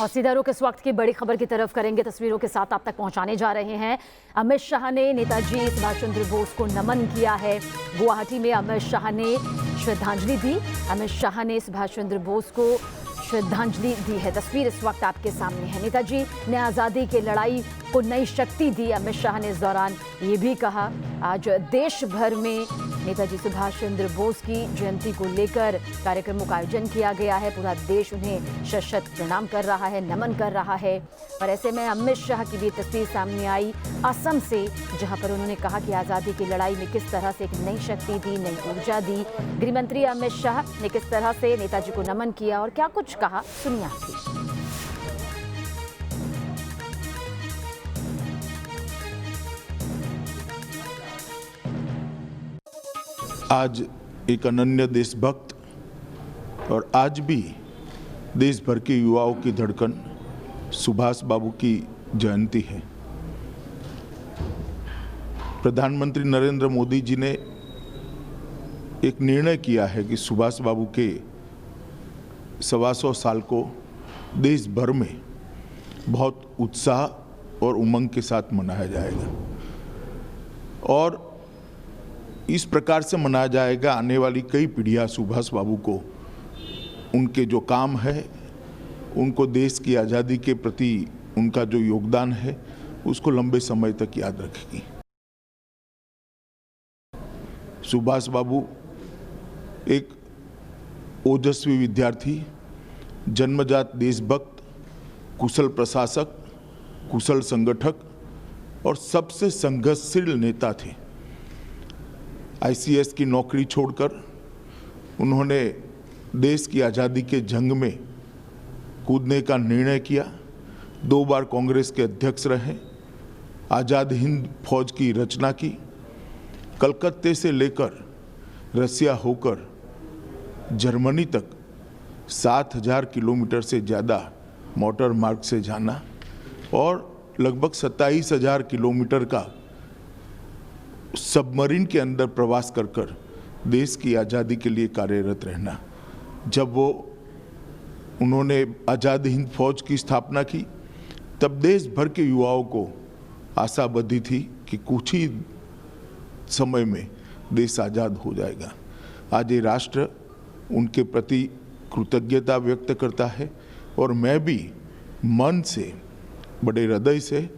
और सीधा रुख इस वक्त की बड़ी खबर की तरफ करेंगे। तस्वीरों के साथ आप तक पहुंचाने जा रहे हैं। अमित शाह ने नेताजी सुभाष चंद्र बोस को नमन किया है। गुवाहाटी में अमित शाह ने श्रद्धांजलि दी। अमित शाह ने सुभाष चंद्र बोस को श्रद्धांजलि दी है। तस्वीर इस वक्त आपके सामने है। नेताजी ने आज़ादी की लड़ाई को नई शक्ति दी। अमित शाह ने इस दौरान ये भी कहा, आज देश भर में नेताजी सुभाष चंद्र बोस की जयंती को लेकर कार्यक्रमों का आयोजन किया गया है। पूरा देश उन्हें शत शत प्रणाम कर रहा है, नमन कर रहा है। और ऐसे में अमित शाह की भी तस्वीर सामने आई असम से, जहां पर उन्होंने कहा कि आज़ादी की लड़ाई में किस तरह से एक नई शक्ति दी, नई ऊर्जा दी। गृहमंत्री अमित शाह ने किस तरह से नेताजी को नमन किया और क्या कुछ कहा, सुनिए आप भी। आज एक अनन्य देशभक्त और आज भी देश भर के युवाओं की धड़कन सुभाष बाबू की जयंती है। प्रधानमंत्री नरेंद्र मोदी जी ने एक निर्णय किया है कि सुभाष बाबू के 125 साल को देश भर में बहुत उत्साह और उमंग के साथ मनाया जाएगा और इस प्रकार से मनाया जाएगा। आने वाली कई पीढ़ियां सुभाष बाबू को उनके जो काम है, उनको देश की आज़ादी के प्रति उनका जो योगदान है, उसको लंबे समय तक याद रखेगी। सुभाष बाबू एक ओजस्वी विद्यार्थी, जन्मजात देशभक्त, कुशल प्रशासक, कुशल संगठक और सबसे संघर्षशील नेता थे। ICS की नौकरी छोड़कर उन्होंने देश की आज़ादी के जंग में कूदने का निर्णय किया। 2 बार कांग्रेस के अध्यक्ष रहे। आज़ाद हिंद फौज की रचना की। कलकत्ते से लेकर रसिया होकर जर्मनी तक 7000 किलोमीटर से ज़्यादा मोटर मार्ग से जाना और लगभग 27,000 किलोमीटर का सबमरीन के अंदर प्रवास कर देश की आज़ादी के लिए कार्यरत रहना। जब उन्होंने आज़ाद हिंद फौज की स्थापना की, तब देश भर के युवाओं को आशा बंधी थी कि कुछ ही समय में देश आज़ाद हो जाएगा। आज ये राष्ट्र उनके प्रति कृतज्ञता व्यक्त करता है और मैं भी मन से, बड़े हृदय से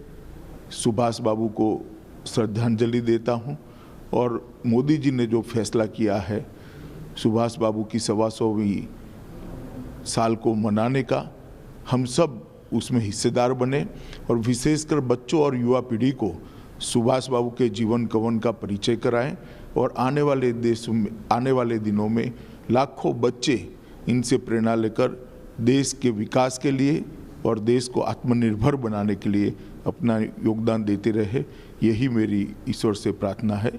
सुभाष बाबू को श्रद्धांजलि देता हूं। और मोदी जी ने जो फैसला किया है सुभाष बाबू की 125वीं साल को मनाने का, हम सब उसमें हिस्सेदार बने और विशेषकर बच्चों और युवा पीढ़ी को सुभाष बाबू के जीवन कवन का परिचय कराएं और आने वाले दिनों में लाखों बच्चे इनसे प्रेरणा लेकर देश के विकास के लिए और देश को आत्मनिर्भर बनाने के लिए अपना योगदान देते रहे। यही मेरी ईश्वर से प्रार्थना है।